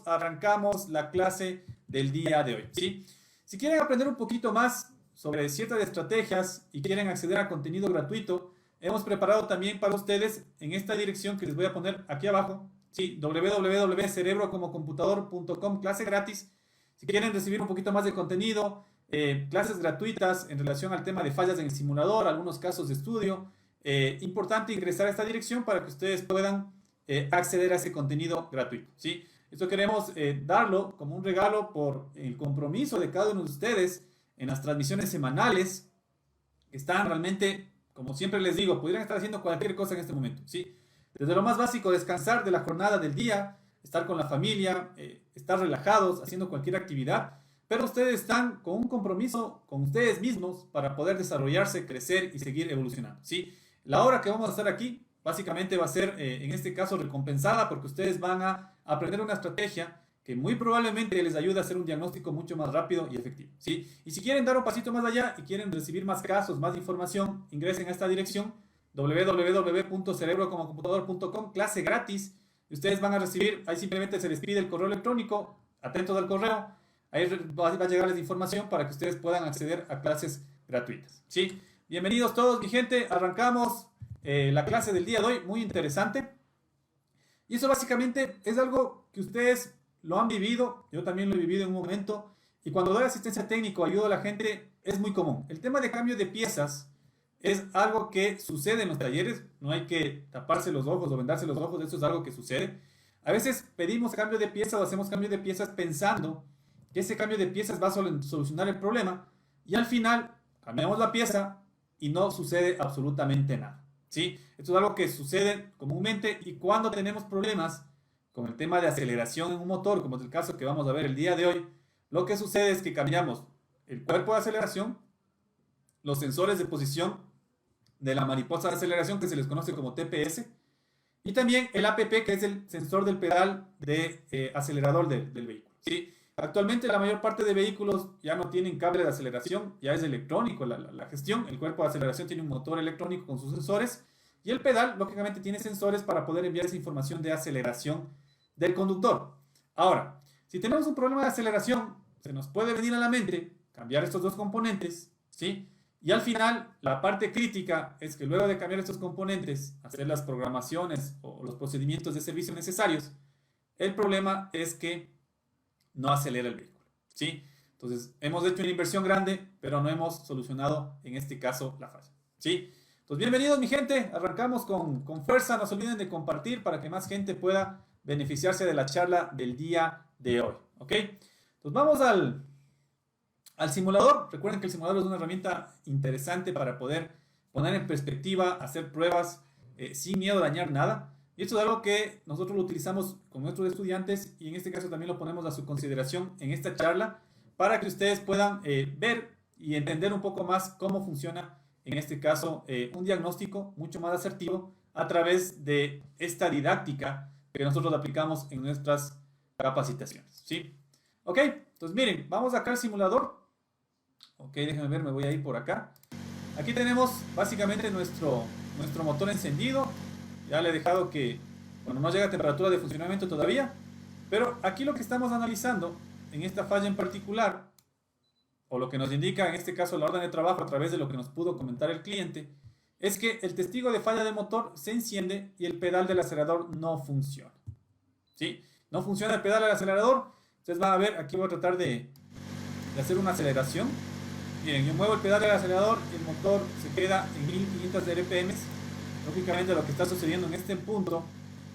arrancamos la clase del día de hoy, ¿sí? Si quieren aprender un poquito más sobre ciertas estrategias y quieren acceder a contenido gratuito, hemos preparado también para ustedes en esta dirección que les voy a poner aquí abajo, ¿sí? www.cerebrocomocomputador.com, clase gratis. Si quieren recibir un poquito más de contenido, clases gratuitas en relación al tema de fallas en el simulador, algunos casos de estudio, importante ingresar a esta dirección para que ustedes puedan acceder a ese contenido gratuito, ¿sí? Esto queremos darlo como un regalo por el compromiso de cada uno de ustedes en las transmisiones semanales que están realmente, como siempre les digo, pudieran estar haciendo cualquier cosa en este momento, ¿sí? Desde lo más básico, descansar de la jornada del día, estar con la familia, estar relajados, haciendo cualquier actividad, pero ustedes están con un compromiso con ustedes mismos para poder desarrollarse, crecer y seguir evolucionando, ¿sí? La hora que vamos a estar aquí básicamente va a ser, en este caso, recompensada porque ustedes van a aprender una estrategia que muy probablemente les ayude a hacer un diagnóstico mucho más rápido y efectivo, ¿sí? Y si quieren dar un pasito más allá y quieren recibir más casos, más información, ingresen a esta dirección www.cerebrocomocomputador.com, clase gratis. Y ustedes van a recibir, ahí simplemente se les pide el correo electrónico, atentos al correo, ahí va a llegarles información para que ustedes puedan acceder a clases gratuitas, ¿sí? Bienvenidos todos, mi gente, arrancamos la clase del día de hoy, muy interesante. Y eso básicamente es algo que ustedes lo han vivido, yo también lo he vivido en un momento, y cuando doy asistencia técnica o ayudo a la gente es muy común. El tema de cambio de piezas es algo que sucede en los talleres, no hay que taparse los ojos o vendarse los ojos, eso es algo que sucede. A veces pedimos cambio de piezas o hacemos cambio de piezas pensando que ese cambio de piezas va a solucionar el problema, y al final cambiamos la pieza y no sucede absolutamente nada, ¿sí? Esto es algo que sucede comúnmente, y cuando tenemos problemas con el tema de aceleración en un motor, como es el caso que vamos a ver el día de hoy, lo que sucede es que cambiamos el cuerpo de aceleración, los sensores de posición de la mariposa de aceleración, que se les conoce como TPS, y también el APP, que es el sensor del pedal de acelerador del vehículo, ¿sí? Actualmente la mayor parte de vehículos ya no tienen cable de aceleración, ya es electrónico la gestión. El cuerpo de aceleración tiene un motor electrónico con sus sensores, y el pedal lógicamente tiene sensores para poder enviar esa información de aceleración del conductor. Ahora, si tenemos un problema de aceleración, se nos puede venir a la mente cambiar estos dos componentes, ¿sí? Y al final, la parte crítica es que luego de cambiar estos componentes, hacer las programaciones o los procedimientos de servicio necesarios, el problema es que no acelera el vehículo, ¿sí? Entonces, hemos hecho una inversión grande, pero no hemos solucionado, en este caso, la falla, ¿sí? Entonces, bienvenidos, mi gente. Arrancamos con fuerza. No se olviden de compartir para que más gente pueda beneficiarse de la charla del día de hoy, ¿ok? Entonces, vamos al simulador. Recuerden que el simulador es una herramienta interesante para poder poner en perspectiva, hacer pruebas sin miedo a dañar nada. Y esto es algo que nosotros lo utilizamos con nuestros estudiantes, y en este caso también lo ponemos a su consideración en esta charla para que ustedes puedan ver y entender un poco más cómo funciona, en este caso, un diagnóstico mucho más asertivo a través de esta didáctica que nosotros aplicamos en nuestras capacitaciones, ¿sí? Ok, entonces miren, vamos acá al simulador. Ok, déjenme ver, me voy a ir por acá. Aquí tenemos básicamente nuestro motor encendido. Ya le he dejado que, bueno, no llega a temperatura de funcionamiento todavía, pero aquí lo que estamos analizando en esta falla en particular, o lo que nos indica en este caso la orden de trabajo a través de lo que nos pudo comentar el cliente, es que el testigo de falla de motor se enciende y el pedal del acelerador no funciona, ¿sí? No funciona el pedal del acelerador. Ustedes van a ver, aquí voy a tratar de hacer una aceleración. Miren, yo muevo el pedal del acelerador y el motor se queda en 1500 RPM. Lógicamente lo que está sucediendo en este punto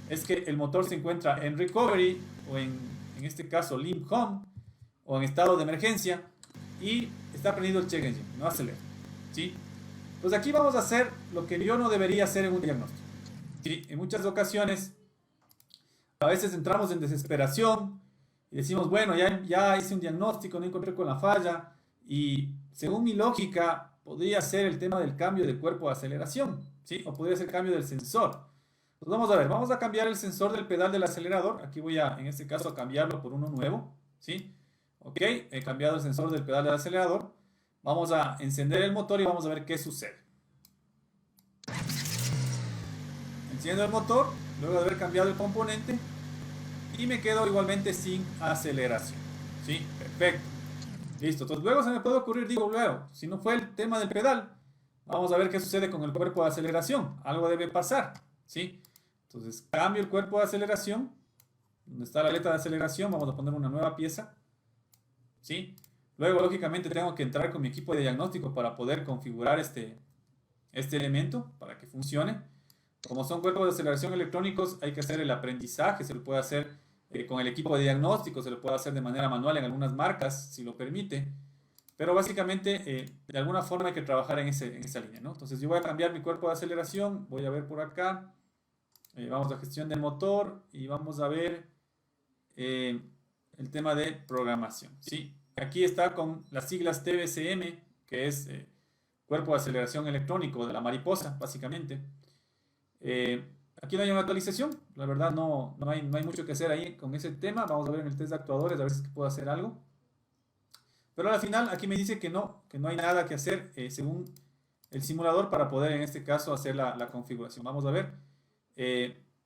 es que el motor se encuentra en recovery, o en este caso limp home, o en estado de emergencia, y está prendido el check engine, no acelera, ¿sí? Pues aquí vamos a hacer lo que yo no debería hacer en un diagnóstico, ¿sí? En muchas ocasiones a veces entramos en desesperación y decimos, bueno, ya hice un diagnóstico, no encontré con la falla, y según mi lógica podría ser el tema del cambio de cuerpo de aceleración, ¿sí? O podría ser el cambio del sensor. Pues vamos a ver, vamos a cambiar el sensor del pedal del acelerador. Aquí voy a, en este caso, a cambiarlo por uno nuevo, ¿sí? Ok, he cambiado el sensor del pedal del acelerador. Vamos a encender el motor y vamos a ver qué sucede. Enciendo el motor, luego de haber cambiado el componente. y me quedo igualmente sin aceleración. ¿Sí? Perfecto. Listo. Entonces luego se me puede ocurrir, digo, luego, si no fue el tema del pedal, vamos a ver qué sucede con el cuerpo de aceleración. Algo debe pasar. ¿Sí? Entonces cambio el cuerpo de aceleración. Donde está la letra de aceleración, vamos a poner una nueva pieza. ¿Sí? Luego, lógicamente, tengo que entrar con mi equipo de diagnóstico para poder configurar este elemento para que funcione. Como son cuerpos de aceleración electrónicos, hay que hacer el aprendizaje, se lo puede hacer con el equipo de diagnóstico, se lo puede hacer de manera manual en algunas marcas, si lo permite. Pero básicamente, de alguna forma hay que trabajar en esa línea, ¿no? Entonces yo voy a cambiar mi cuerpo de aceleración, voy a ver por acá, vamos a gestión del motor y vamos a ver el tema de programación, ¿sí? Aquí está con las siglas TBCM, que es cuerpo de aceleración electrónico de la mariposa, básicamente. Aquí no hay una actualización, la verdad no hay mucho que hacer ahí con ese tema. Vamos a ver en el test de actuadores, a ver si puedo hacer algo. Pero al final aquí me dice que no hay nada que hacer según el simulador para poder en este caso hacer la configuración. Vamos a ver.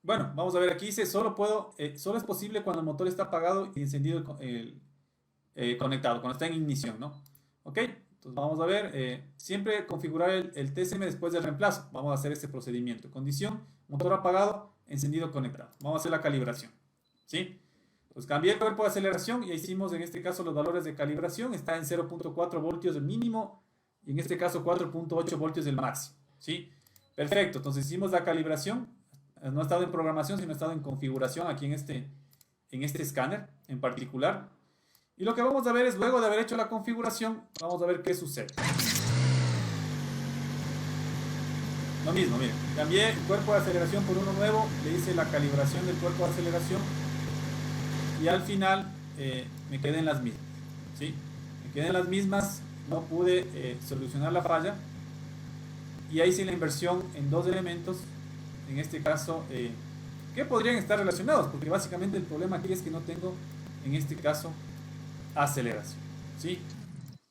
Bueno, vamos a ver, aquí dice solo es posible cuando el motor está apagado y encendido conectado, cuando está en ignición, ¿no? Ok, entonces vamos a ver, siempre configurar el TSM después del reemplazo. Vamos a hacer este procedimiento. Condición, motor apagado, encendido conectado. Vamos a hacer la calibración, ¿sí? Pues cambié el cuerpo de aceleración y hicimos en este caso los valores de calibración. Está en 0.4 voltios el mínimo y en este caso 4.8 voltios el máximo, ¿sí? Perfecto, entonces hicimos la calibración. No ha estado en programación, sino ha estado en configuración aquí en este escáner en particular. Y lo que vamos a ver es, luego de haber hecho la configuración, vamos a ver qué sucede. Lo mismo, miren, cambié el cuerpo de aceleración por uno nuevo, le hice la calibración del cuerpo de aceleración y al final me quedé en las mismas, ¿sí? Me quedé en las mismas, no pude solucionar la falla y ahí hice la inversión en dos elementos, en este caso, que podrían estar relacionados, porque básicamente el problema aquí es que no tengo, en este caso, aceleración, ¿sí?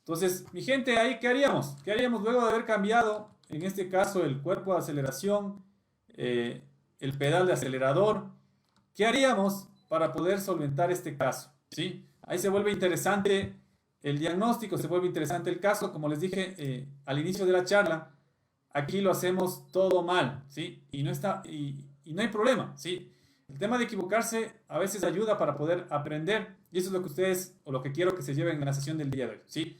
Entonces, mi gente, ahí, ¿qué haríamos? ¿Qué haríamos luego de haber cambiado, en este caso, el cuerpo de aceleración, el pedal de acelerador? ¿Qué haríamos para poder solventar este caso? ¿Sí? Ahí se vuelve interesante el diagnóstico, se vuelve interesante el caso. Como les dije al inicio de la charla, aquí lo hacemos todo mal, ¿sí? Y no hay problema, ¿sí? El tema de equivocarse a veces ayuda para poder aprender y eso es lo que ustedes, o lo que quiero que se lleven en la sesión del día de hoy, ¿sí?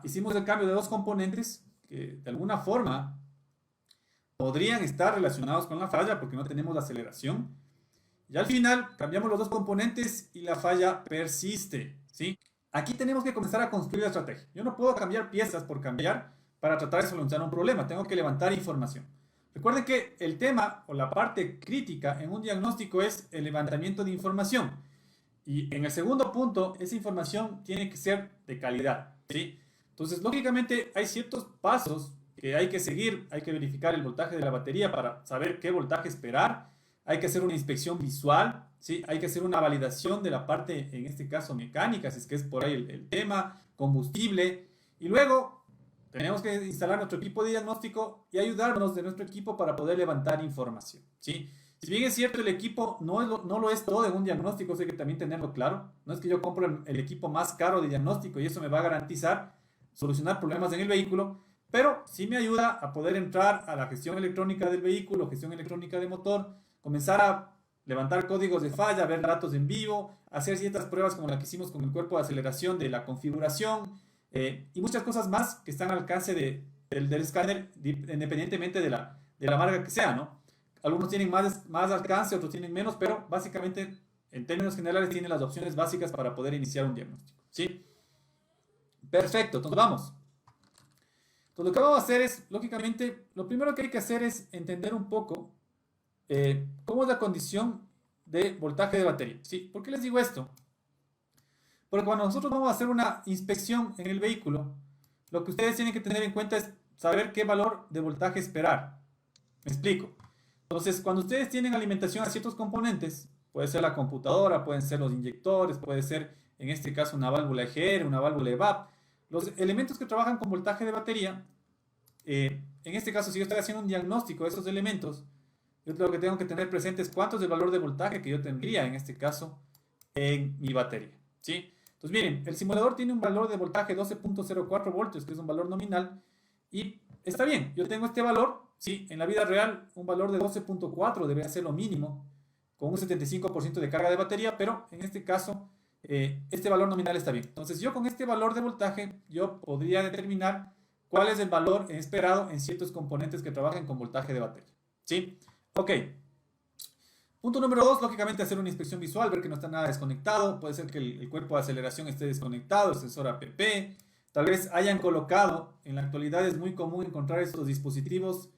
Hicimos el cambio de dos componentes que de alguna forma podrían estar relacionados con la falla porque no tenemos la aceleración. Y al final cambiamos los dos componentes y la falla persiste, ¿sí? Aquí tenemos que comenzar a construir la estrategia. Yo no puedo cambiar piezas por cambiar para tratar de solucionar un problema. Tengo que levantar información. Recuerden que el tema o la parte crítica en un diagnóstico es el levantamiento de información. Y en el segundo punto, esa información tiene que ser de calidad, ¿sí? Entonces, lógicamente, hay ciertos pasos que hay que seguir. Hay que verificar el voltaje de la batería para saber qué voltaje esperar. Hay que hacer una inspección visual, ¿sí? Hay que hacer una validación de la parte, en este caso, mecánica, si es que es por ahí el tema, combustible. Y luego tenemos que instalar nuestro equipo de diagnóstico y ayudarnos de nuestro equipo para poder levantar información, ¿sí? Si bien es cierto, el equipo no lo es todo en un diagnóstico, eso hay que también tenerlo claro. No es que yo compro el equipo más caro de diagnóstico y eso me va a garantizar solucionar problemas en el vehículo, pero sí me ayuda a poder entrar a la gestión electrónica del vehículo, gestión electrónica de motor, comenzar a levantar códigos de falla, ver datos en vivo, hacer ciertas pruebas como la que hicimos con el cuerpo de aceleración de la configuración y muchas cosas más que están al alcance del escáner independientemente de la marca que sea, ¿no? Algunos tienen más alcance, otros tienen menos, pero básicamente en términos generales tienen las opciones básicas para poder iniciar un diagnóstico, ¿sí? Perfecto, entonces vamos. Entonces lo que vamos a hacer es, lógicamente, lo primero que hay que hacer es entender un poco cómo es la condición de voltaje de batería, ¿sí? ¿Por qué les digo esto? Porque cuando nosotros vamos a hacer una inspección en el vehículo, lo que ustedes tienen que tener en cuenta es saber qué valor de voltaje esperar. Me explico. Entonces, cuando ustedes tienen alimentación a ciertos componentes, puede ser la computadora, pueden ser los inyectores, puede ser, en este caso, una válvula EGR, una válvula EVAP, los elementos que trabajan con voltaje de batería, en este caso, si yo estoy haciendo un diagnóstico de esos elementos, yo lo que tengo que tener presente es cuánto es el valor de voltaje que yo tendría en este caso en mi batería, ¿sí? Entonces miren, el simulador tiene un valor de voltaje 12.04 voltios, que es un valor nominal, y está bien, yo tengo este valor, sí, en la vida real un valor de 12.4 debería ser lo mínimo, con un 75% de carga de batería, pero en este caso este valor nominal está bien. Entonces yo con este valor de voltaje, yo podría determinar cuál es el valor esperado en ciertos componentes que trabajen con voltaje de batería, ¿sí? Ok. Punto número 2, lógicamente hacer una inspección visual, ver que no está nada desconectado. Puede ser que el cuerpo de aceleración esté desconectado, el sensor APP. Tal vez hayan colocado, en la actualidad es muy común encontrar estos dispositivos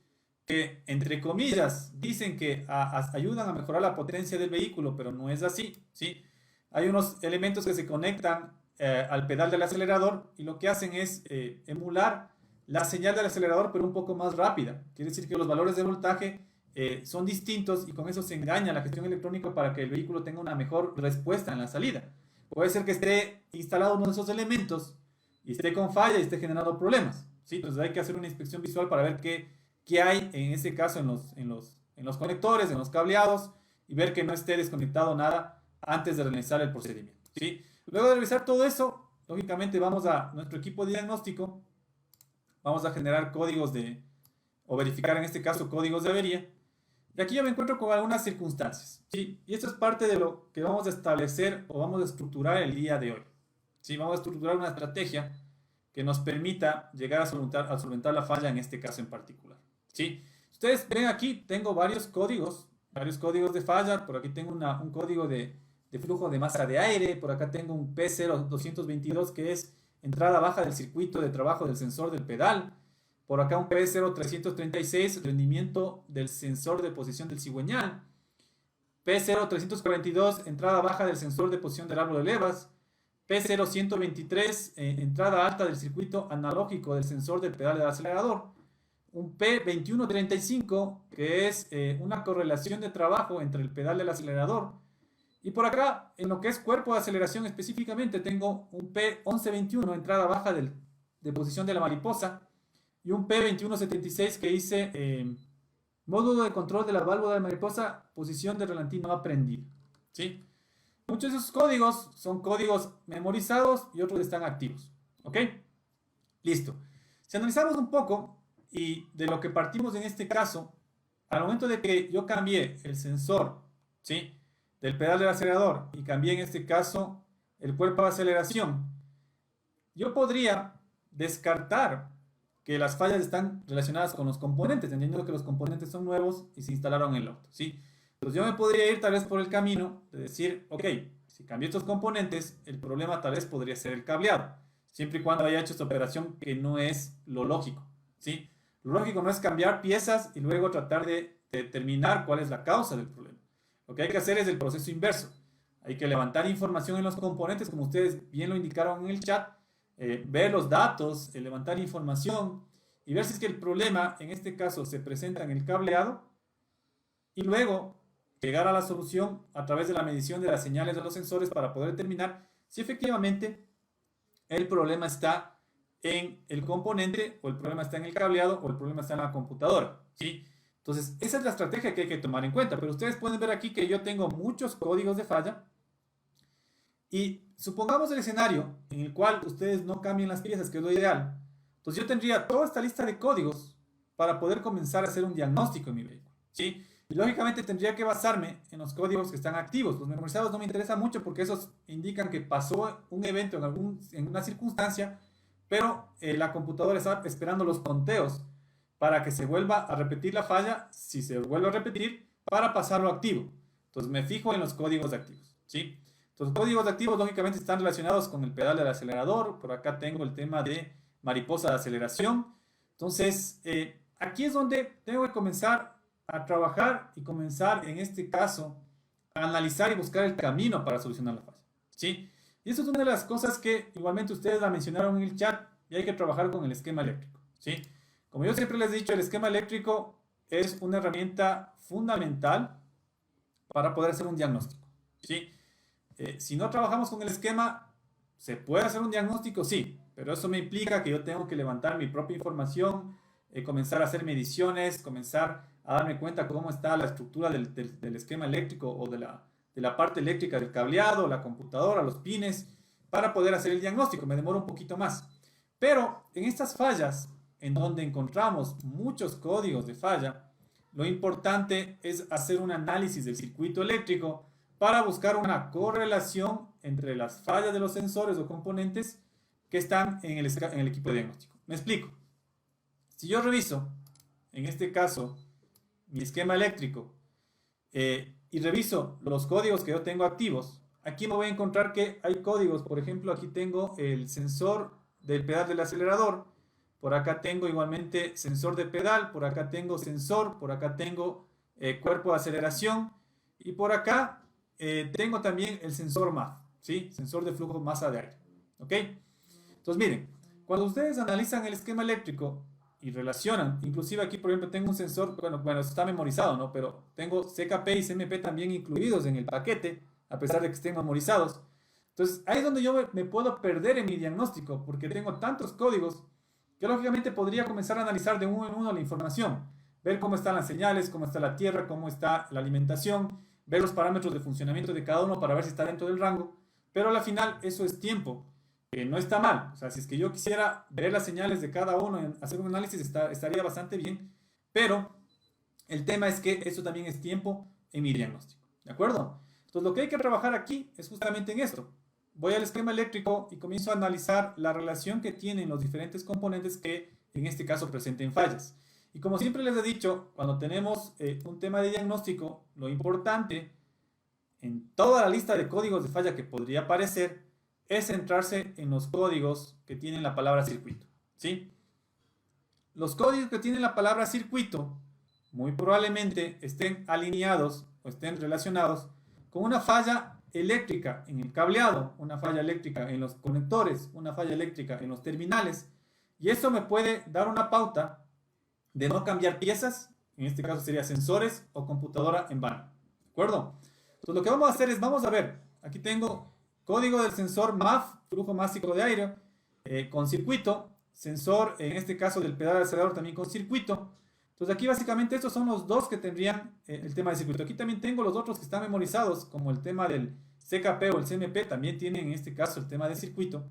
que, entre comillas, dicen que ayudan a mejorar la potencia del vehículo, pero no es así, ¿sí? Hay unos elementos que se conectan al pedal del acelerador y lo que hacen es emular la señal del acelerador, pero un poco más rápida. Quiere decir que los valores de voltaje son distintos y con eso se engaña la gestión electrónica para que el vehículo tenga una mejor respuesta en la salida. Puede ser que esté instalado uno de esos elementos y esté con falla y esté generando problemas, ¿sí? Entonces hay que hacer una inspección visual para ver qué hay en ese caso en los conectores, en los cableados, y ver que no esté desconectado nada antes de realizar el procedimiento, ¿sí? Luego de revisar todo eso, lógicamente vamos a nuestro equipo de diagnóstico, vamos a generar códigos o verificar en este caso códigos de avería. Y aquí yo me encuentro con algunas circunstancias, ¿sí? Y esto es parte de lo que vamos a establecer o vamos a estructurar el día de hoy, ¿sí? Vamos a estructurar una estrategia que nos permita llegar a solventar la falla en este caso en particular, ¿sí? Ustedes ven aquí, tengo varios códigos de falla. Por aquí tengo un código de flujo de masa de aire. Por acá tengo un P0222 que es entrada baja del circuito de trabajo del sensor del pedal. Por acá un P0336, rendimiento del sensor de posición del cigüeñal. P0342, entrada baja del sensor de posición del árbol de levas. P0123, entrada alta del circuito analógico del sensor del pedal del acelerador. Un P2135, que es una correlación de trabajo entre el pedal del acelerador. Y por acá, en lo que es cuerpo de aceleración específicamente, tengo un P1121, entrada baja de posición de la mariposa. Y un P2176 que dice módulo de control de la válvula de mariposa, posición de ralentí no aprendida, ¿sí? Muchos de esos códigos son códigos memorizados y otros están activos, ¿ok? Listo. Si analizamos un poco y de lo que partimos en este caso, al momento de que yo cambié el sensor, ¿sí?, del pedal del acelerador y cambié en este caso el cuerpo de aceleración, yo podría descartar que las fallas están relacionadas con los componentes, entendiendo que los componentes son nuevos y se instalaron en el auto, ¿sí? Entonces yo me podría ir tal vez por el camino de decir, ok, si cambié estos componentes, el problema tal vez podría ser el cableado, siempre y cuando haya hecho esta operación, que no es lo lógico, ¿sí? Lo lógico no es cambiar piezas y luego tratar de determinar cuál es la causa del problema. Lo que hay que hacer es el proceso inverso. Hay que levantar información en los componentes, como ustedes bien lo indicaron en el chat, ver los datos, levantar información y ver si es que el problema, en este caso, se presenta en el cableado, y luego llegar a la solución a través de la medición de las señales de los sensores para poder determinar si efectivamente el problema está en el componente, o el problema está en el cableado, o el problema está en la computadora, ¿sí? Entonces, esa es la estrategia que hay que tomar en cuenta. Pero ustedes pueden ver aquí que yo tengo muchos códigos de falla. Y supongamos el escenario en el cual ustedes no cambien las piezas, que es lo ideal. Entonces yo tendría toda esta lista de códigos para poder comenzar a hacer un diagnóstico en mi vehículo, ¿sí? Y lógicamente tendría que basarme en los códigos que están activos. Los memorizados no me interesan mucho porque esos indican que pasó un evento en una circunstancia, pero la computadora está esperando los conteos para que se vuelva a repetir la falla, si se vuelve a repetir, para pasarlo a activo. Entonces me fijo en los códigos activos, ¿sí? Los códigos activos lógicamente están relacionados con el pedal del acelerador. Por acá tengo el tema de mariposa de aceleración. Entonces, aquí es donde tengo que comenzar a trabajar y comenzar, en este caso, a analizar y buscar el camino para solucionar la falla, ¿sí? Y eso es una de las cosas que igualmente ustedes la mencionaron en el chat, y hay que trabajar con el esquema eléctrico, ¿sí? Como yo siempre les he dicho, el esquema eléctrico es una herramienta fundamental para poder hacer un diagnóstico, ¿sí? Si no trabajamos con el esquema, ¿se puede hacer un diagnóstico? Sí, pero eso me implica que yo tengo que levantar mi propia información, comenzar a hacer mediciones, comenzar a darme cuenta cómo está la estructura del esquema eléctrico o de la parte eléctrica del cableado, la computadora, los pines, para poder hacer el diagnóstico. Me demora un poquito más. Pero en estas fallas, en donde encontramos muchos códigos de falla, lo importante es hacer un análisis del circuito eléctrico para buscar una correlación entre las fallas de los sensores o componentes que están en el equipo de diagnóstico. Me explico. Si yo reviso, en este caso, mi esquema eléctrico y reviso los códigos que yo tengo activos, aquí me voy a encontrar que hay códigos. Por ejemplo, aquí tengo el sensor del pedal del acelerador, por acá tengo igualmente sensor de pedal, por acá tengo sensor, por acá tengo cuerpo de aceleración y por acá tengo también el sensor MAF, ¿sí? Sensor de flujo masa de aire, ¿ok? Entonces miren, cuando ustedes analizan el esquema eléctrico y relacionan, inclusive aquí por ejemplo tengo un sensor, bueno, está memorizado, ¿no? Pero tengo CKP y CMP también incluidos en el paquete, a pesar de que estén memorizados. Entonces ahí es donde yo me puedo perder en mi diagnóstico, porque tengo tantos códigos que lógicamente podría comenzar a analizar de uno en uno la información, ver cómo están las señales, cómo está la tierra, cómo está la alimentación, ver los parámetros de funcionamiento de cada uno para ver si está dentro del rango, pero al final eso es tiempo, que no está mal. O sea, si es que yo quisiera ver las señales de cada uno, hacer un análisis, estaría bastante bien, pero el tema es que eso también es tiempo en mi diagnóstico, ¿de acuerdo? Entonces lo que hay que trabajar aquí es justamente en esto. Voy al esquema eléctrico y comienzo a analizar la relación que tienen los diferentes componentes que en este caso presenten fallas. Y como siempre les he dicho, cuando tenemos un tema de diagnóstico, lo importante en toda la lista de códigos de falla que podría aparecer es centrarse en los códigos que tienen la palabra circuito, ¿sí? Los códigos que tienen la palabra circuito muy probablemente estén alineados o estén relacionados con una falla eléctrica en el cableado, una falla eléctrica en los conectores, una falla eléctrica en los terminales, y eso me puede dar una pauta de no cambiar piezas, en este caso sería sensores o computadora en vano, ¿de acuerdo? Entonces lo que vamos a hacer es, vamos a ver, aquí tengo código del sensor MAF, flujo másico de aire, con circuito, sensor en este caso del pedal acelerador también con circuito. Entonces aquí básicamente estos son los dos que tendrían el tema de circuito. Aquí también tengo los otros que están memorizados, como el tema del CKP o el CMP, también tienen en este caso el tema de circuito.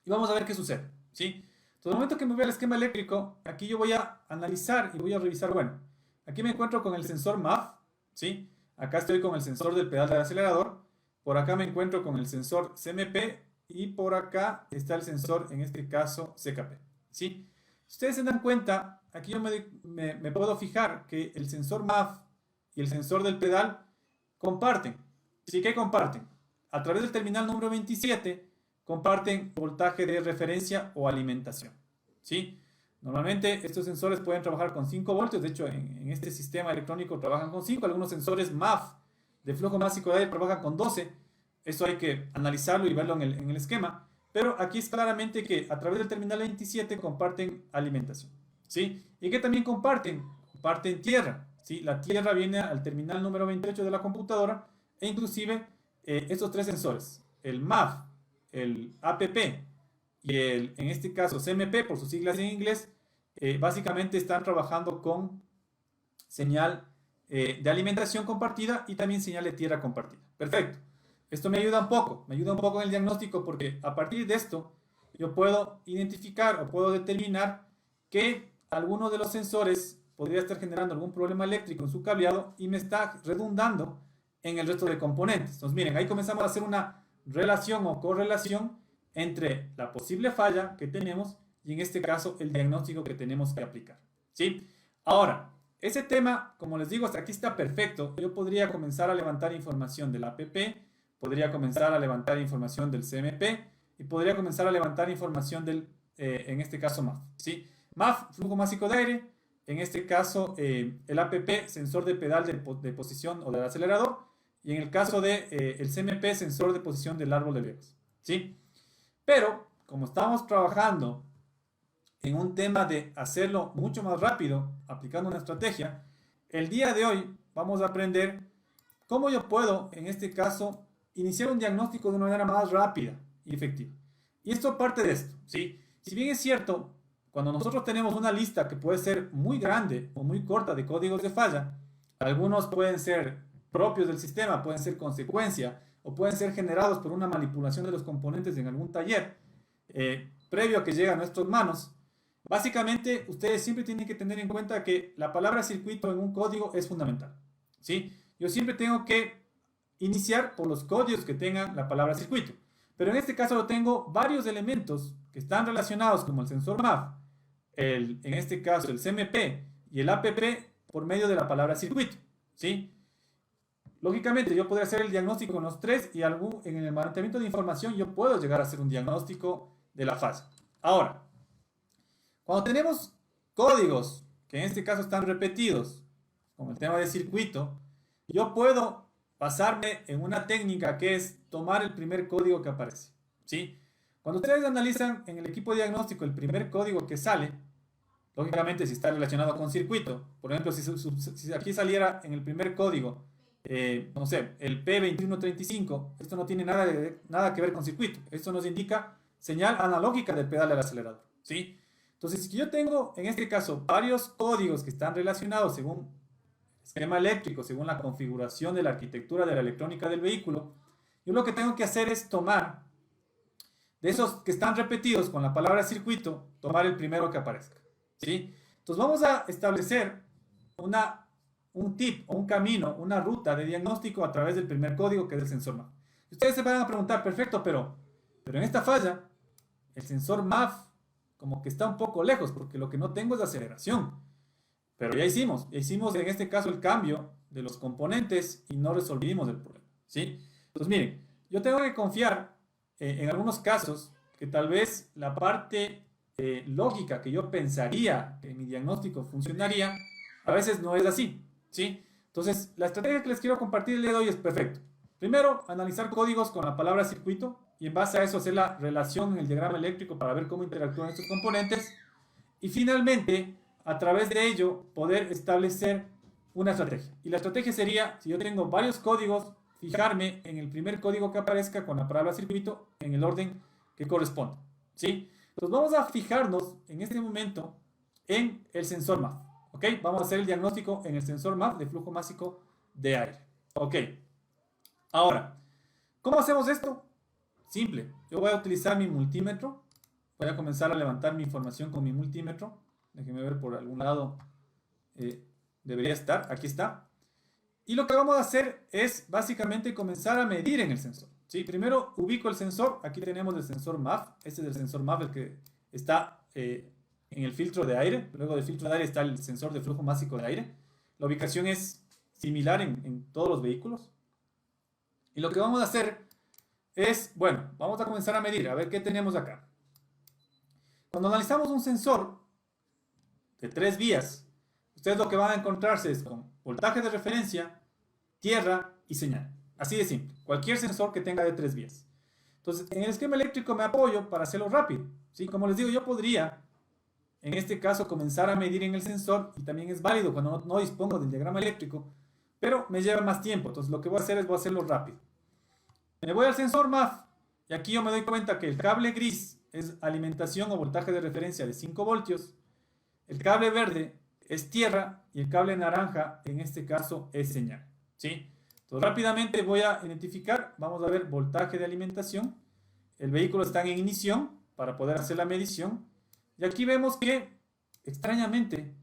Y vamos a ver qué sucede, ¿sí? Entonces, en el momento que me voy al esquema eléctrico, aquí yo voy a analizar y voy a revisar, bueno, aquí me encuentro con el sensor MAF, ¿sí? Acá estoy con el sensor del pedal del acelerador, por acá me encuentro con el sensor CMP y por acá está el sensor, en este caso, CKP, ¿sí? Si ustedes se dan cuenta, aquí yo me puedo fijar que el sensor MAF y el sensor del pedal comparten. ¿Sí? ¿Qué comparten? A través del terminal número 27 comparten voltaje de referencia o alimentación, ¿sí? Normalmente estos sensores pueden trabajar con 5 voltios, de hecho en este sistema electrónico trabajan con 5, algunos sensores MAF de flujo másico de aire trabajan con 12, eso hay que analizarlo y verlo en el esquema. Pero aquí es claramente que a través del terminal 27 comparten alimentación, ¿sí? Y que también comparten tierra, ¿sí? La tierra viene al terminal número 28 de la computadora e inclusive estos tres sensores, el MAF, el APP y en este caso CMP por sus siglas en inglés, básicamente están trabajando con señal de alimentación compartida y también señal de tierra compartida. Perfecto. Esto me ayuda un poco en el diagnóstico porque a partir de esto yo puedo identificar o puedo determinar que alguno de los sensores podría estar generando algún problema eléctrico en su cableado y me está redundando en el resto de componentes. Entonces miren, ahí comenzamos a hacer una relación o correlación entre la posible falla que tenemos y en este caso el diagnóstico que tenemos que aplicar, ¿sí? Ahora, ese tema, como les digo, hasta aquí está perfecto. Yo podría comenzar a levantar información del APP, podría comenzar a levantar información del CMP y podría comenzar a levantar información del, en este caso, MAF, ¿sí? MAF, flujo másico de aire, en este caso el APP, sensor de pedal de posición o del acelerador, y en el caso de el CMP, sensor de posición del árbol de velas, ¿sí? Pero, como estamos trabajando en un tema de hacerlo mucho más rápido, aplicando una estrategia, el día de hoy vamos a aprender cómo yo puedo, en este caso, iniciar un diagnóstico de una manera más rápida y efectiva. Y esto parte de esto, ¿sí? Si bien es cierto, cuando nosotros tenemos una lista que puede ser muy grande o muy corta de códigos de falla, algunos pueden ser propios del sistema, pueden ser consecuencia o pueden ser generados por una manipulación de los componentes en algún taller previo a que llegue a nuestras manos. Básicamente, ustedes siempre tienen que tener en cuenta que la palabra circuito en un código es fundamental, ¿sí? Yo siempre tengo que iniciar por los códigos que tengan la palabra circuito. Pero en este caso yo tengo varios elementos que están relacionados como el sensor MAF, en este caso el CMP y el APP por medio de la palabra circuito, ¿sí? Lógicamente yo podría hacer el diagnóstico con los tres y en el mantenimiento de información yo puedo llegar a hacer un diagnóstico de la falla. Ahora, cuando tenemos códigos que en este caso están repetidos, como el tema de circuito, yo puedo basarme en una técnica que es tomar el primer código que aparece, ¿sí? Cuando ustedes analizan en el equipo de diagnóstico el primer código que sale, lógicamente si está relacionado con circuito, por ejemplo, si aquí saliera en el primer código, no sé, el P2135, esto no tiene nada que ver con circuito, esto nos indica señal analógica del pedal del acelerador, ¿sí? Entonces, si yo tengo en este caso varios códigos que están relacionados según esquema eléctrico, según la configuración de la arquitectura de la electrónica del vehículo, yo lo que tengo que hacer es tomar de esos que están repetidos con la palabra circuito, tomar el primero que aparezca, ¿sí? Entonces vamos a establecer un tip o un camino, una ruta de diagnóstico a través del primer código que es el sensor MAF. Ustedes se van a preguntar, perfecto, pero en esta falla, el sensor MAF como que está un poco lejos porque lo que no tengo es aceleración. Pero ya hicimos en este caso el cambio de los componentes y no resolvimos el problema, ¿sí? Entonces miren, yo tengo que confiar en algunos casos que tal vez la parte lógica que yo pensaría que mi diagnóstico funcionaría, a veces no es así, ¿sí? Entonces la estrategia que les quiero compartir el día de hoy es perfecto. Primero, analizar códigos con la palabra circuito y en base a eso hacer la relación en el diagrama eléctrico para ver cómo interactúan estos componentes. Y finalmente, a través de ello, poder establecer una estrategia. Y la estrategia sería, si yo tengo varios códigos, fijarme en el primer código que aparezca con la palabra circuito en el orden que corresponde, ¿sí? Entonces vamos a fijarnos en este momento en el sensor MAF, ¿ok? Vamos a hacer el diagnóstico en el sensor MAF de flujo másico de aire, ¿ok? Ahora, ¿cómo hacemos esto? Simple, yo voy a utilizar mi multímetro, voy a comenzar a levantar mi información con mi multímetro. Déjenme ver por algún lado, debería estar, aquí está. Y lo que vamos a hacer es básicamente comenzar a medir en el sensor, ¿sí? Primero ubico el sensor, aquí tenemos el sensor MAF, este es el sensor MAF el que está en el filtro de aire, luego del filtro de aire está el sensor de flujo másico de aire. La ubicación es similar en todos los vehículos. Y lo que vamos a hacer es, bueno, vamos a comenzar a medir, a ver qué tenemos acá. Cuando analizamos un sensor de 3 vías, ustedes lo que van a encontrarse es con voltaje de referencia, tierra y señal. Así de simple. Cualquier sensor que tenga de 3 vías. Entonces, en el esquema eléctrico me apoyo para hacerlo rápido, ¿sí? Como les digo, yo podría, en este caso, comenzar a medir en el sensor y también es válido cuando no dispongo del diagrama eléctrico, pero me lleva más tiempo. Entonces, lo que voy a hacer es voy a hacerlo rápido. Me voy al sensor MAF y aquí yo me doy cuenta que el cable gris es alimentación o voltaje de referencia de 5 voltios. El cable verde es tierra y el cable naranja en este caso es señal, ¿sí? Entonces rápidamente voy a identificar, vamos a ver voltaje de alimentación. El vehículo está en ignición para poder hacer la medición. Y aquí vemos que extrañamente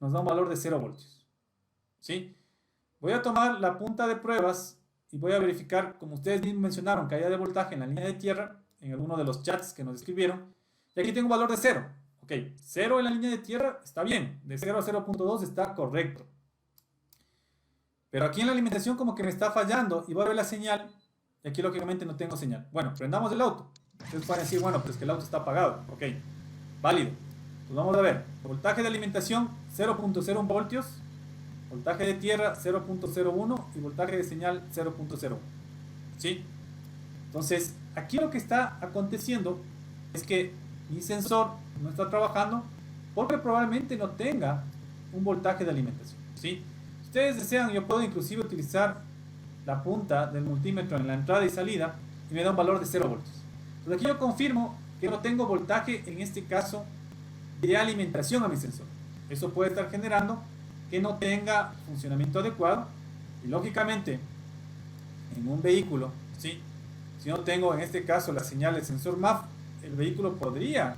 nos da un valor de 0 voltios, ¿sí? Voy a tomar la punta de pruebas y voy a verificar, como ustedes mismos mencionaron, caída de voltaje en la línea de tierra, en alguno de los chats que nos escribieron. Y aquí tengo un valor de 0. Ok, 0 en la línea de tierra está bien, de 0 a 0.2 está correcto. Pero aquí en la alimentación como que me está fallando y voy a ver la señal y aquí lógicamente no tengo señal. Bueno, prendamos el auto. Ustedes pueden decir, bueno, pues que el auto está apagado. Ok, válido. Pues vamos a ver, voltaje de alimentación 0.01 voltios, voltaje de tierra 0.01 y voltaje de señal 0.01. ¿Sí? Entonces, aquí lo que está aconteciendo es que mi sensor no está trabajando porque probablemente no tenga un voltaje de alimentación, ¿sí? Si ustedes desean, yo puedo inclusive utilizar la punta del multímetro en la entrada y salida y me da un valor de 0 voltios. Entonces aquí yo confirmo que no tengo voltaje, en este caso, de alimentación a mi sensor. Eso puede estar generando que no tenga funcionamiento adecuado y lógicamente en un vehículo, ¿sí? Si no tengo en este caso la señal del sensor MAF, el vehículo podría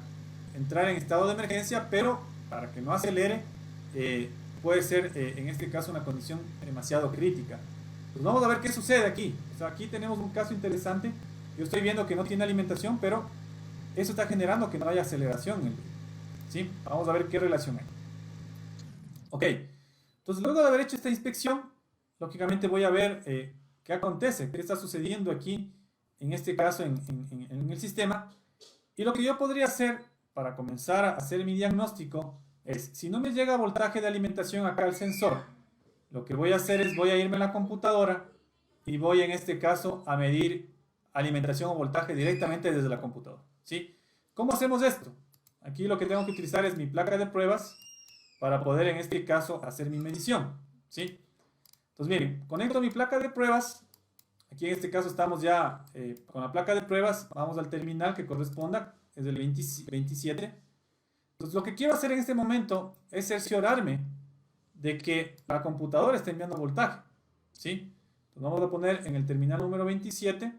entrar en estado de emergencia, pero para que no acelere puede ser en este caso una condición demasiado crítica. Pues vamos a ver qué sucede aquí. O sea, aquí tenemos un caso interesante. Yo estoy viendo que no tiene alimentación, pero eso está generando que no haya aceleración en el vehículo, ¿sí? Vamos a ver qué relación hay. Ok, entonces luego de haber hecho esta inspección, lógicamente voy a ver qué acontece, qué está sucediendo aquí, en este caso en el sistema. Y lo que yo podría hacer para comenzar a hacer mi diagnóstico es, si no me llega voltaje de alimentación acá al sensor, lo que voy a hacer es, voy a irme a la computadora y voy en este caso a medir alimentación o voltaje directamente desde la computadora, ¿sí? ¿Cómo hacemos esto? Aquí lo que tengo que utilizar es mi placa de pruebas para poder en este caso hacer mi medición, ¿sí? Entonces miren, conecto mi placa de pruebas. Aquí en este caso estamos ya con la placa de pruebas. Vamos al terminal que corresponda, es el 27. Entonces lo que quiero hacer en este momento es cerciorarme de que la computadora está enviando voltaje, ¿sí? Entonces vamos a poner en el terminal número 27.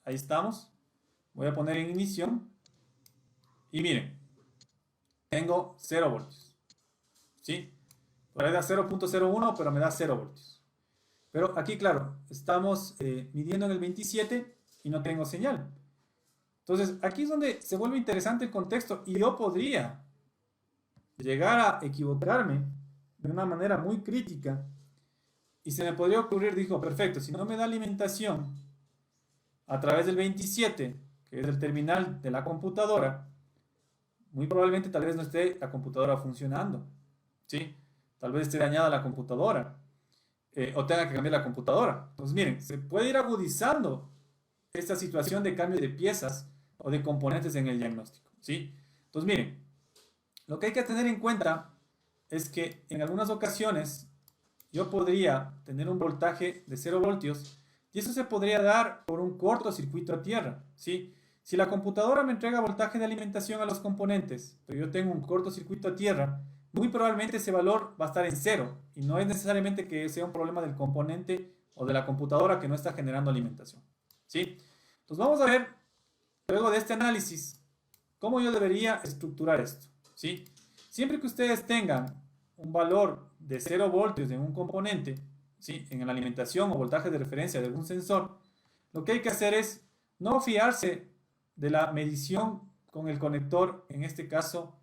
Ahí estamos. Voy a poner en inicio. Y miren, tengo 0 voltios, ¿sí? Por ahí da 0.01, pero me da 0 voltios. Pero aquí, claro, estamos midiendo en el 27 y no tengo señal. Entonces, aquí es donde se vuelve interesante el contexto y yo podría llegar a equivocarme de una manera muy crítica y se me podría ocurrir, dijo, perfecto, si no me da alimentación a través del 27, que es el terminal de la computadora, muy probablemente tal vez no esté la computadora funcionando, ¿sí? Tal vez esté dañada la computadora o tenga que cambiar la computadora. Entonces, miren, se puede ir agudizando esta situación de cambio de piezas o de componentes en el diagnóstico, ¿sí? Entonces, miren, lo que hay que tener en cuenta es que en algunas ocasiones yo podría tener un voltaje de 0 voltios y eso se podría dar por un cortocircuito a tierra, ¿sí? Si la computadora me entrega voltaje de alimentación a los componentes, pero yo tengo un cortocircuito a tierra, muy probablemente ese valor va a estar en 0 y no es necesariamente que sea un problema del componente o de la computadora que no está generando alimentación, ¿sí? Entonces vamos a ver, luego de este análisis, cómo yo debería estructurar esto, ¿sí? Siempre que ustedes tengan un valor de 0 voltios en un componente, ¿sí? En la alimentación o voltaje de referencia de algún sensor, lo que hay que hacer es no fiarse de la medición con el conector, en este caso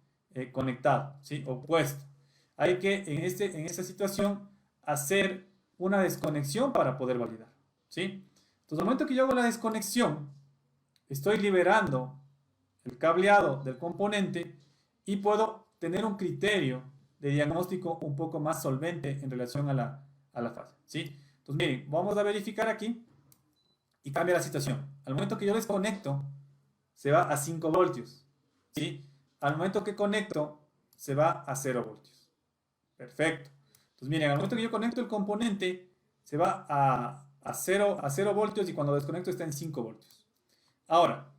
conectado, ¿sí? Opuesto. Hay que en esta situación hacer una desconexión para poder validar, ¿sí? Entonces, al momento que yo hago la desconexión, estoy liberando el cableado del componente y puedo tener un criterio de diagnóstico un poco más solvente en relación a la falla, ¿sí? Entonces, miren, vamos a verificar aquí y cambia la situación. Al momento que yo desconecto, se va a 5 voltios, ¿sí? Al momento que conecto, se va a 0 voltios. Perfecto. Entonces, miren, al momento que yo conecto el componente, se va a 0 voltios y cuando desconecto está en 5 voltios. Ahora,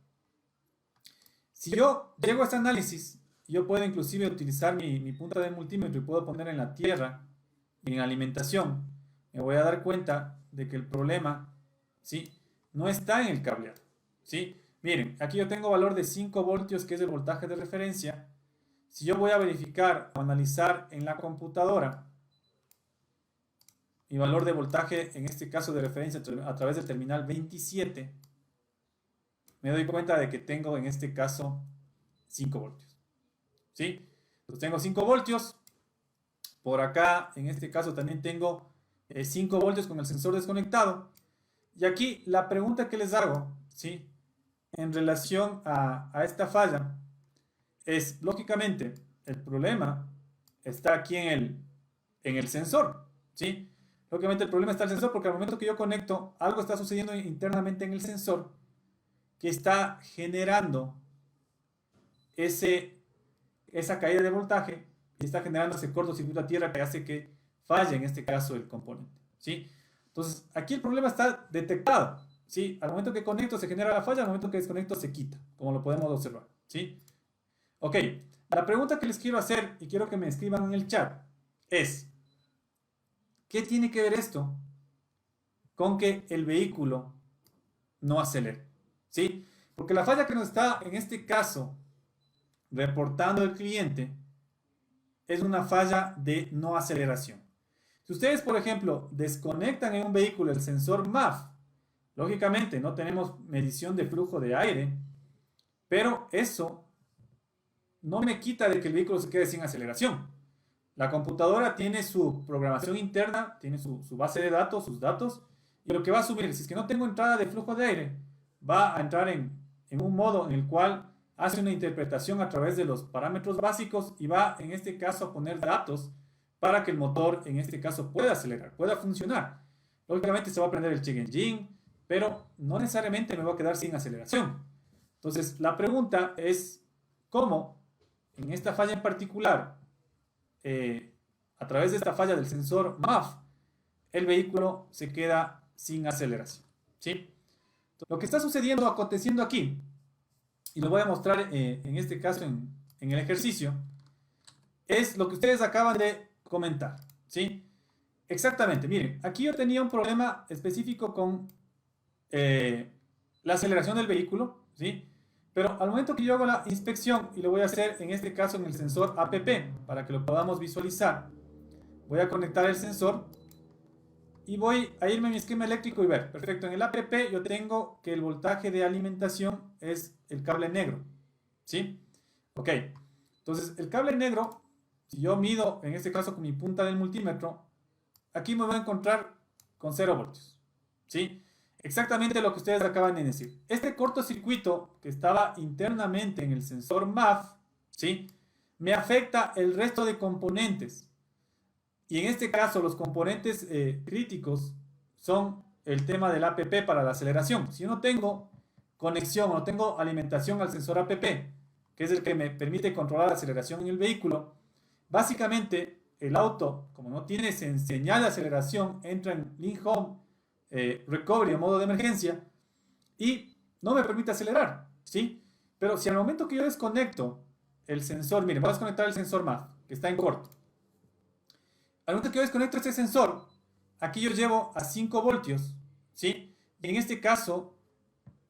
si yo llego a este análisis, yo puedo inclusive utilizar mi punta de multímetro y puedo poner en la tierra y en alimentación. Me voy a dar cuenta de que el problema, ¿sí?, no está en el cableado, ¿sí? Miren, aquí yo tengo valor de 5 voltios, que es el voltaje de referencia. Si yo voy a verificar o analizar en la computadora mi valor de voltaje, en este caso de referencia a través del terminal 27, me doy cuenta de que tengo en este caso 5 voltios, ¿sí? Entonces tengo 5 voltios. Por acá, en este caso, también tengo 5 voltios con el sensor desconectado. Y aquí la pregunta que les hago, ¿sí?, en relación a esta falla es, lógicamente, el problema está aquí en el sensor, ¿sí? Lógicamente el problema está en el sensor porque al momento que yo conecto, algo está sucediendo internamente en el sensor que está generando esa caída de voltaje y está generando ese cortocircuito a tierra que hace que falle, en este caso, el componente, ¿sí? Entonces, aquí el problema está detectado, ¿sí? Al momento que conecto se genera la falla, al momento que desconecto se quita, como lo podemos observar, ¿sí? Ok, La pregunta que les quiero hacer, y quiero que me escriban en el chat, es, ¿qué tiene que ver esto con que el vehículo no acelere? ¿Sí? Porque la falla que nos está, en este caso, reportando el cliente, es una falla de no aceleración. Si ustedes, por ejemplo, desconectan en un vehículo el sensor MAF, lógicamente no tenemos medición de flujo de aire, pero eso no me quita de que el vehículo se quede sin aceleración. La computadora tiene su programación interna, tiene su base de datos, sus datos, y lo que va a subir, si es que no tengo entrada de flujo de aire, va a entrar en un modo en el cual hace una interpretación a través de los parámetros básicos y va, en este caso, a poner datos para que el motor, en este caso, pueda acelerar, pueda funcionar. Lógicamente se va a prender el check engine, pero no necesariamente me va a quedar sin aceleración. Entonces, la pregunta es, ¿cómo en esta falla en particular, a través de esta falla del sensor MAF, el vehículo se queda sin aceleración? ¿Sí? Lo que está sucediendo, aconteciendo aquí, y lo voy a mostrar en este caso en el ejercicio, es lo que ustedes acaban de comentar, ¿sí? Exactamente, miren, aquí yo tenía un problema específico con la aceleración del vehículo, ¿sí? Pero al momento que yo hago la inspección, y lo voy a hacer en este caso en el sensor APP, para que lo podamos visualizar, voy a conectar el sensor y voy a irme a mi esquema eléctrico y ver, perfecto, en el APP yo tengo que el voltaje de alimentación es el cable negro, ¿sí? Ok, entonces el cable negro, si yo mido en este caso con mi punta del multímetro, aquí me voy a encontrar con 0 voltios, ¿sí? Exactamente lo que ustedes acaban de decir. Este cortocircuito que estaba internamente en el sensor MAF, ¿sí?, me afecta el resto de componentes. Y en este caso los componentes críticos son el tema del APP para la aceleración. Si yo no tengo conexión o no tengo alimentación al sensor APP, que es el que me permite controlar la aceleración en el vehículo, básicamente el auto, como no tiene señal de aceleración, entra en Lean Home Recovery en modo de emergencia y no me permite acelerar, ¿sí? Pero si al momento que yo desconecto el sensor, miren, voy a desconectar el sensor MAF, que está en corto. Al momento que yo desconecto este sensor, aquí yo llevo a 5 voltios, ¿sí? Y en este caso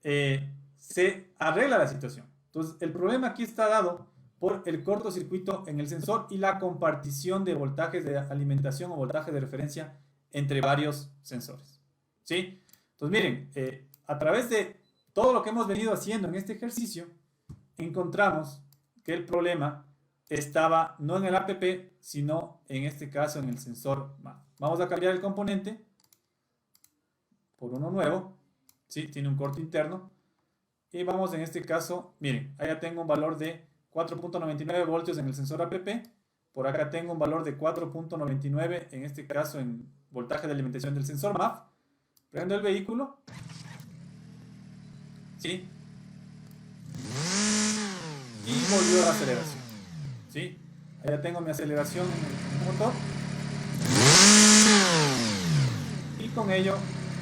se arregla la situación. Entonces, el problema aquí está dado por el cortocircuito en el sensor y la compartición de voltajes de alimentación o voltaje de referencia entre varios sensores, ¿sí? Entonces, miren, a través de todo lo que hemos venido haciendo en este ejercicio, encontramos que el problema estaba no en el APP, sino en este caso en el sensor MAF. Vamos a cambiar el componente por uno nuevo, ¿sí? Tiene un corte interno. Y vamos en este caso, miren, allá tengo un valor de 4.99 voltios en el sensor APP. Por acá tengo un valor de 4.99, en este caso en voltaje de alimentación del sensor MAF. Prendo el vehículo, ¿sí? Y volvió a la aceleración, ¿sí? Allá tengo mi aceleración en el motor. Y con ello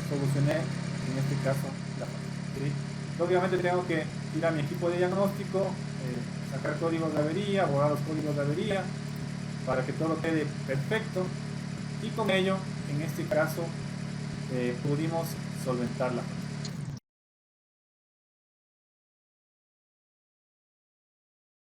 solucioné, en este caso, la falla, ¿sí? Obviamente tengo que ir a mi equipo de diagnóstico, sacar códigos de avería, borrar los códigos de avería, para que todo quede perfecto. Y con ello, en este caso, pudimos solventar la falla.